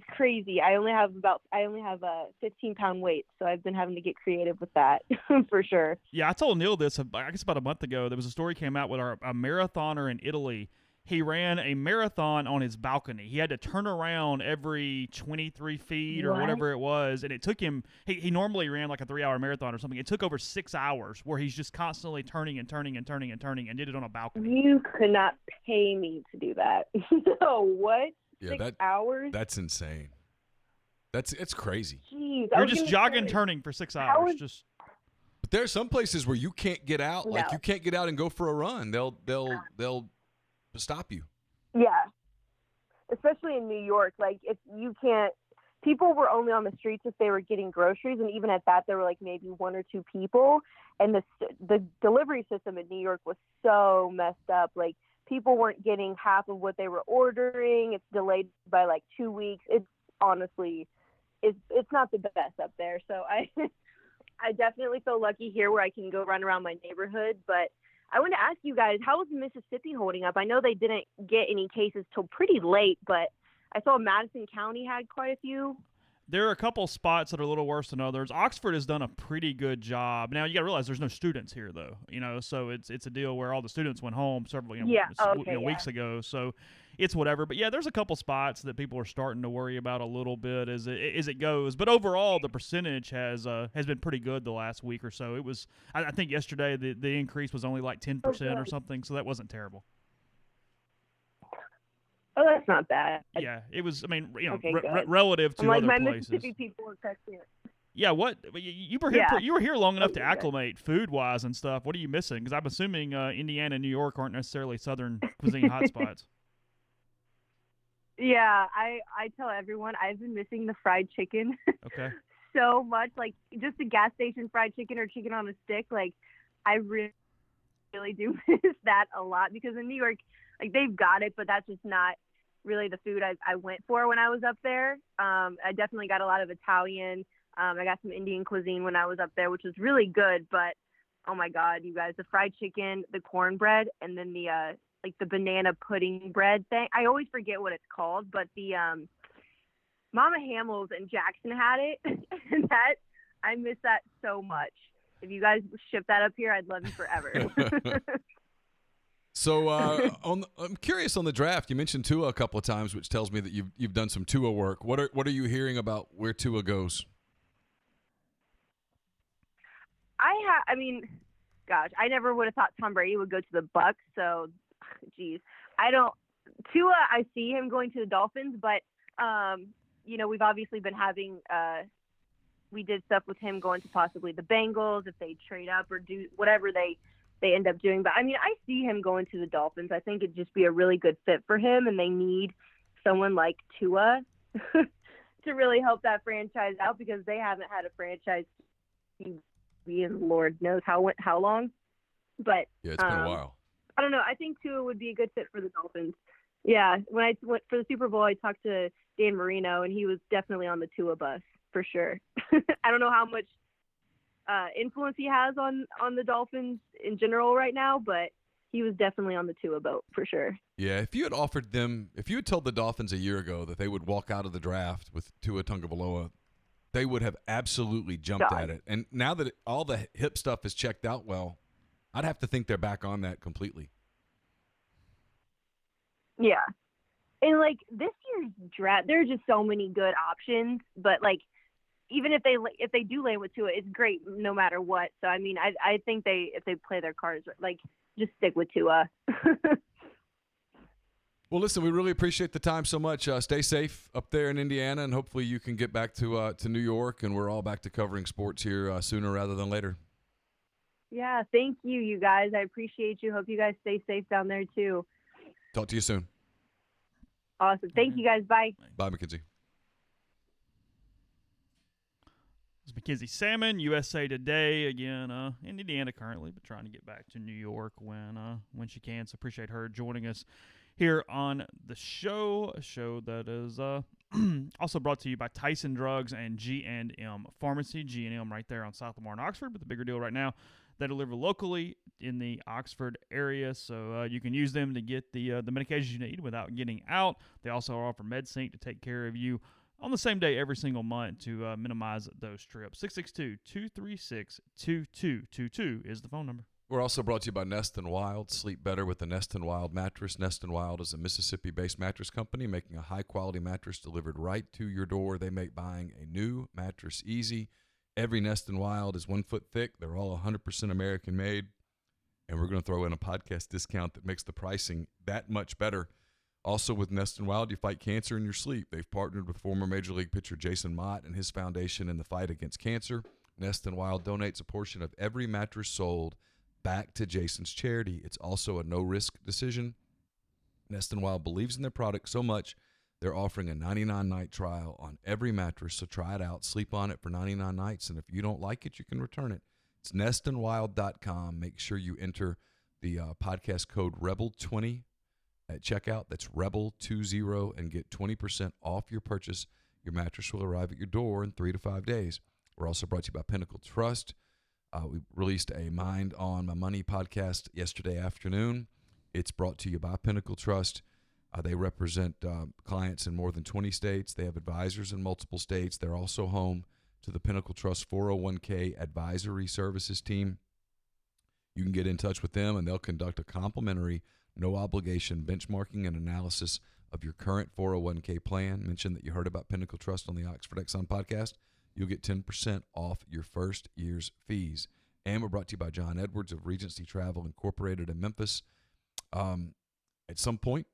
crazy. I only have a 15-pound weight, so I've been having to get creative with that for sure. Yeah, I told Neil this, I guess about a month ago. There was a story came out with a marathoner in Italy. He ran a marathon on his balcony. He had to turn around every 23 feet or whatever it was, and it took him he normally ran like a 3-hour marathon or something. It took over 6 hours where he's just constantly turning and turning and turning and turning, and did it on a balcony. You could not pay me to do that. No, what? Yeah, 6 hours? That's insane. It's crazy. Jeez, you're just jogging, turning for 6 hours. But there are some places where you can't get out. No. Like you can't get out and go for a run. They'll stop you. Yeah, especially in New York. Like if you can't, people were only on the streets if they were getting groceries, and even at that, there were like maybe 1 or 2 people. And the delivery system in New York was so messed up. Like people weren't getting half of what they were ordering. It's delayed by like 2 weeks. It's honestly, it's not the best up there. So I definitely feel lucky here where I can go run around my neighborhood. But I want to ask you guys, how is Mississippi holding up? I know they didn't get any cases till pretty late, but I saw Madison County had quite a few. There are a couple spots that are a little worse than others. Oxford has done a pretty good job. Now you got to realize there's no students here though, so it's a deal where all the students went home several weeks ago. So it's whatever. But yeah, there's a couple spots that people are starting to worry about a little bit as it goes. But overall, the percentage has been pretty good the last week or so. It was I think yesterday the increase was only like 10% or something, so that wasn't terrible. Oh, that's not bad. Yeah, it was. I mean, Okay, relative to like other my places. Mississippi people were texting it. Yeah, what you were here? You were here long enough to acclimate food wise and stuff. What are you missing? Because I'm assuming Indiana and New York aren't necessarily Southern cuisine hotspots. Yeah, I tell everyone I've been missing the fried chicken. Okay. So much, like just the gas station fried chicken or chicken on a stick. Like I really do miss that a lot because in New York, like they've got it, but that's just not really the food I went for when I was up there. I definitely got a lot of Italian. I got some Indian cuisine when I was up there, which was really good. But oh my God, you guys, the fried chicken, the cornbread, and then the like the banana pudding bread thing. I always forget what it's called, but the Mama Hamels and Jackson had it, and that I miss that so much. If you guys ship that up here, I'd love you forever. So I'm curious on the draft. You mentioned Tua a couple of times, which tells me that you've done some Tua work. What are you hearing about where Tua goes? I mean, gosh, I never would have thought Tom Brady would go to the Bucs. So, geez, Tua, I see him going to the Dolphins, but we've obviously been having we did stuff with him going to possibly the Bengals if they trade up or do whatever they end up doing. But I mean, I see him going to the Dolphins. I think it'd just be a really good fit for him, and they need someone like Tua to really help that franchise out because they haven't had a franchise in Lord knows how long. But yeah, it's been a while. I don't know. I think Tua would be a good fit for the Dolphins. Yeah, when I went for the Super Bowl, I talked to Dan Marino, and he was definitely on the Tua bus for sure. I don't know how much influence he has on the Dolphins in general right now, but he was definitely on the Tua boat for sure. Yeah, if you had told the Dolphins a year ago that they would walk out of the draft with Tua Tagovailoa, they would have absolutely jumped at it. And now that all the hip stuff is checked out well, I'd have to think they're back on that completely. Yeah. And like this year's draft, there are just so many good options, but like even if they do land with Tua, it's great no matter what. So I mean, I think if they play their cards, like just stick with Tua. Well, listen, we really appreciate the time so much. Stay safe up there in Indiana, and hopefully you can get back to New York, and we're all back to covering sports here sooner rather than later. Yeah, thank you, you guys. I appreciate you. Hope you guys stay safe down there too. Talk to you soon. Awesome. Thank you guys. Bye. Bye, Mackenzie. It's Mackenzie Salmon, USA Today, again, in Indiana currently, but trying to get back to New York when she can. So appreciate her joining us here on the show, a show that is also brought to you by Tyson Drugs and G&M Pharmacy. G&M right there on South Lamar and Oxford, but the bigger deal right now, they deliver locally in the Oxford area, so you can use them to get the medications you need without getting out. They also offer MedSync to take care of you on the same day every single month to minimize those trips. 662-236-2222 is the phone number. We're also brought to you by Nest & Wild. Sleep better with the Nest & Wild mattress. Nest & Wild is a Mississippi-based mattress company making a high-quality mattress delivered right to your door. They make buying a new mattress easy. Every Nest & Wild is 1 foot thick. They're all 100% American-made. And we're going to throw in a podcast discount that makes the pricing that much better. Also with Nest & Wild, you fight cancer in your sleep. They've partnered with former Major League pitcher Jason Mott and his foundation in the fight against cancer. Nest & Wild donates a portion of every mattress sold back to Jason's charity. It's also a no-risk decision. Nest & Wild believes in their product so much, they're offering a 99-night trial on every mattress, so try it out. Sleep on it for 99 nights, and if you don't like it, you can return it. It's nestandwild.com. Make sure you enter the podcast code REBEL20 at checkout. That's REBEL20 and get 20% off your purchase. Your mattress will arrive at your door in 3 to 5 days. We're also brought to you by Pinnacle Trust. We released a Mind on My Money podcast yesterday afternoon. It's brought to you by Pinnacle Trust. They represent clients in more than 20 states. They have advisors in multiple states. They're also home to the Pinnacle Trust 401k advisory services team. You can get in touch with them, and they'll conduct a complimentary, no-obligation benchmarking and analysis of your current 401k plan. Mention that you heard about Pinnacle Trust on the Oxford Exxon Podcast. You'll get 10% off your first year's fees. And we're brought to you by John Edwards of Regency Travel Incorporated in Memphis. At some point,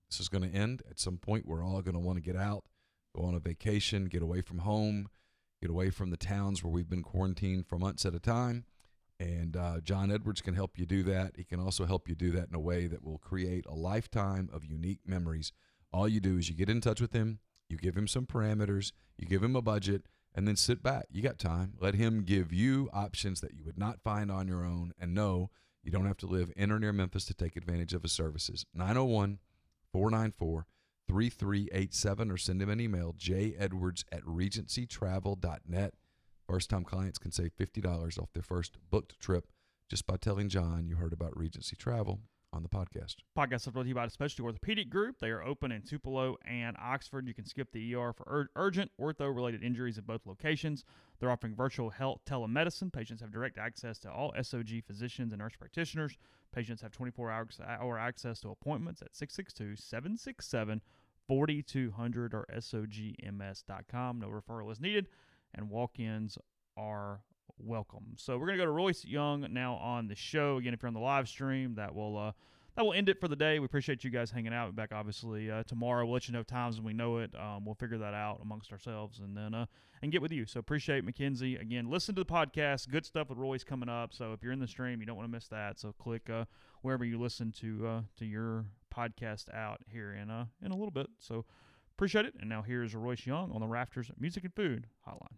this is going to end. At some point, we're all going to want to get out, go on a vacation, get away from home, get away from the towns where we've been quarantined for months at a time. And John Edwards can help you do that. He can also help you do that in a way that will create a lifetime of unique memories. All you do is you get in touch with him, you give him some parameters, you give him a budget, and then sit back. You got time. Let him give you options that you would not find on your own. And no, you don't have to live in or near Memphis to take advantage of his services. 901-494-3387 or send him an email, jedwards@regencytravel.net. First-time clients can save $50 off their first booked trip just by telling John you heard about Regency Travel on the podcast. Podcast is brought to you by the Specialty Orthopedic Group. They are open in Tupelo and Oxford. You can skip the ER for urgent ortho-related injuries at both locations. They're offering virtual health telemedicine. Patients have direct access to all SOG physicians and nurse practitioners. Patients have 24-hour access to appointments at 662-767-4200 or SOGMS.com. No referral is needed, and walk-ins are welcome. So we're going to go to Royce Young now on the show. Again, if you're on the live stream, that will end it for the day. We appreciate you guys hanging out. We'll be back, obviously, tomorrow. We'll let you know times when we know it. We'll figure that out amongst ourselves and then and get with you. So appreciate Mackenzie. Again, listen to the podcast. Good stuff with Royce coming up. So if you're in the stream, you don't want to miss that. So click wherever you listen to your podcast out here in a little bit. So appreciate it. And now here's Royce Young on the Rafters Music and Food Hotline.